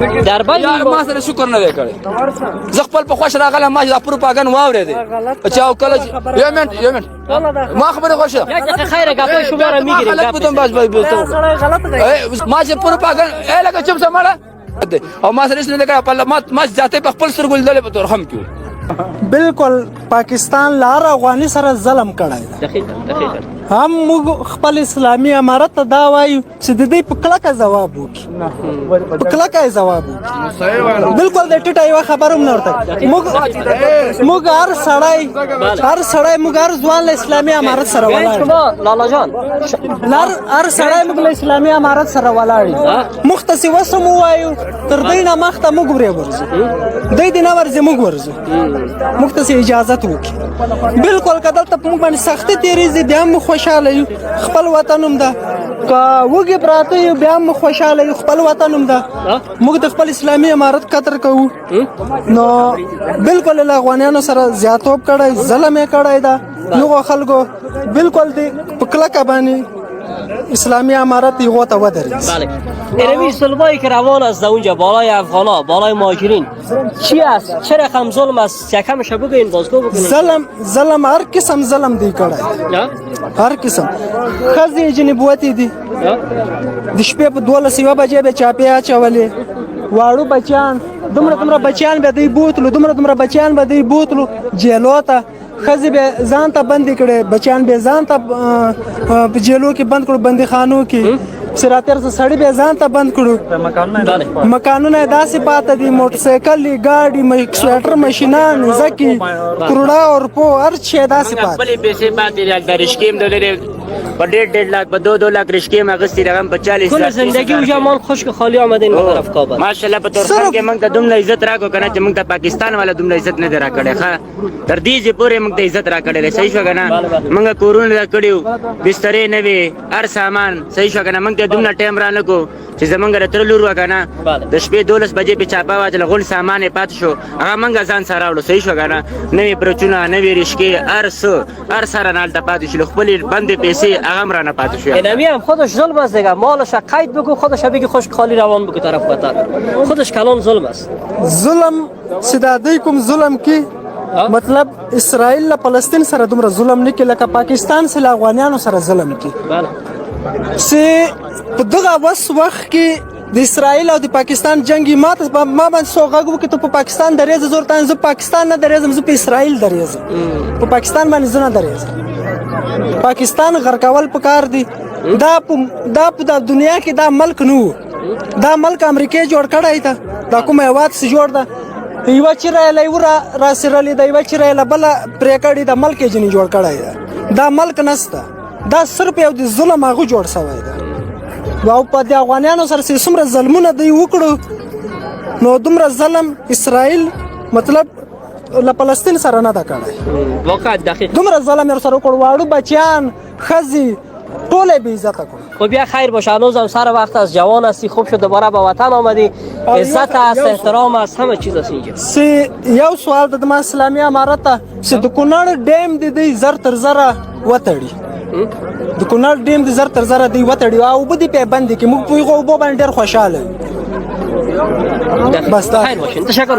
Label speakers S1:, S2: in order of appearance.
S1: یار ما سره شکر نه دی کړی زه خپل په خوښ راغلم ما چې دا پروپاګند واورېدې چې او کله یو منټ ما خبره خوښه خلک بودم باز ما چې پروپاګند لکه چپ سماړه او ما سره هیڅ نه دی کړی ما ذاتي په خپل سترګو لیدلی په تورخم کې
S2: بالکل پاکستان لار افغاني سره ظلم کړی هم موږ خپل اسلامي امارت ته دا وایو چې د دې په کلکه ځواب وکړي په کلکه یې ځواب وکړي بالکل د ټیټه یوه خبره هم نه ورته موږ هر سړی موږ هر ځوان له اسلامي امارت سره ولاړ هر سړی موږ له اسلامي امارت سره ولاړ موږ ته اوس هم ووایو تر دوی نه مخته موږ ورې ورځو دوی دې نه ورځي موږ ورځو موږ ته اجازت وکړي بالکل که دلته په موږ باندې سختي تېرېږي بیا هم خوشحاله یو خپل وطن هم ده که وږي پراته یو بیا هم خوشحاله یو خپل وطن هم ده موږ د خپل اسلامي امارت قدر کوو نو بالکل له افغانیانو سره زیاتوب کړی ظلم یې کړی ده نوغو خلکو بالکل دی په کلکه باندې اسلامی امارت یغو ته ودرید
S3: بله روی ظلمایی که روان است در اونجا بالای افغانا بالای مهاجرین چی است چه رقم ظلم است یکمش بگوین بازگو بکنین
S2: ظلم هر قسم ظلم دی کړی هر قسم ښځې جنبوتې دي د شپې په 12 بجې به چاپې اچولې واړو بچیان دومره بچیان به دوی بوتلو دومره بچیان به دوی بوتلو جیلو ته ښځې به ځان ته بندې کړې بچیان به ځان ته په جیلو کې بند کړو بندي خانو کې سراتر سړی به ځان ته بند کړو مکانونه داسې پاته دي موټرسایکل ګاډي سویټر ماشینان زکی کروڑا اور پو هر شی داسې پاته
S4: خپلې پیسې پاتې د رشکې د په 1.5 لاکھ په 2 لاکھ رشکې مغستی رقم په 40
S3: کل زندگی و جمال خوش که خالی آمدین به طرف کابل
S4: ماشاءالله په تورخم کې موږ ته دومره عزت راکو کنه چې موږ ته پاکستان والا دومره عزت نه درا کړي ښه تر دې چې پورې موږ ته عزت را کړي صحیح شو کنه موږ کورونه را کړیو بسترې نه وي هر سامان صحیح شو کنه موږ ته دومره ټایم را لګو چې زمونږ راتلو لور وکنه د شپې 12 بجې په چاپا واچل غون سامان پات شو هغه موږ ځان سره راوړو صحیح شو کنه نوې برچونه نوې رشکې هر سره نال ته پات شو خپل بند پیسې هغه مرانه پات شو
S3: اینمی هم خودش ظلم است دیگه مالش قید بگو خودش بگی خوش خالی روان بگو طرف وطن خودش کلان ظلم است
S2: ظلم سدادی کوم ظلم کی مطلب اسرائیل له فلسطین سره دومره ظلم نه کی لکه پاکستان سره افغانانو سره ظلم کی چې په دغه وخت کې د اسرائیل او د پاکستان جنگي ما باندې سوغاګو کې ته په پاکستان درېز زور تان زه پاکستان نه درېزم زه په اسرائیل درېزم په پاکستان باندې زه نه درېزم پاکستان غرقول پکار دي دا په دنیا کې دا ملک نو دا ملک امریکای جوړ کړی ته دا کوم هیواد سره جوړ ده یو چې را سره لیدا یو چې را بل پرې کړی دا ملک یې جوړ کړی دا ملک نسته دا صرف یو د ظلم هغه جوړ شوی دی او په د افغانانو سره څومره ظلمونه دی وکړو نو دومره ظلم اسرائیل مطلب له فلسطین سره نه دا کړی
S3: واقعا دقیق
S2: دومره ظلم یې سره وکړ واړو بچیان ښځې ټول بی عزت کړ
S3: خب بیا خیر باشه هنوز هم سر وقت از جوان هستی خوب شد دوباره به وطن آمدی عزت است احترام است همه چیز است اینجا
S2: یو سوال د ما اسلامي امارت ته چې د کونړ ډیم د دې زر تر زره وتړي د کونړ ډیم د زر تر زره دی وتړي او بده په باندې کې موږ په یو باندې ډېر خوشاله
S3: بس دا خیر باشه تشکر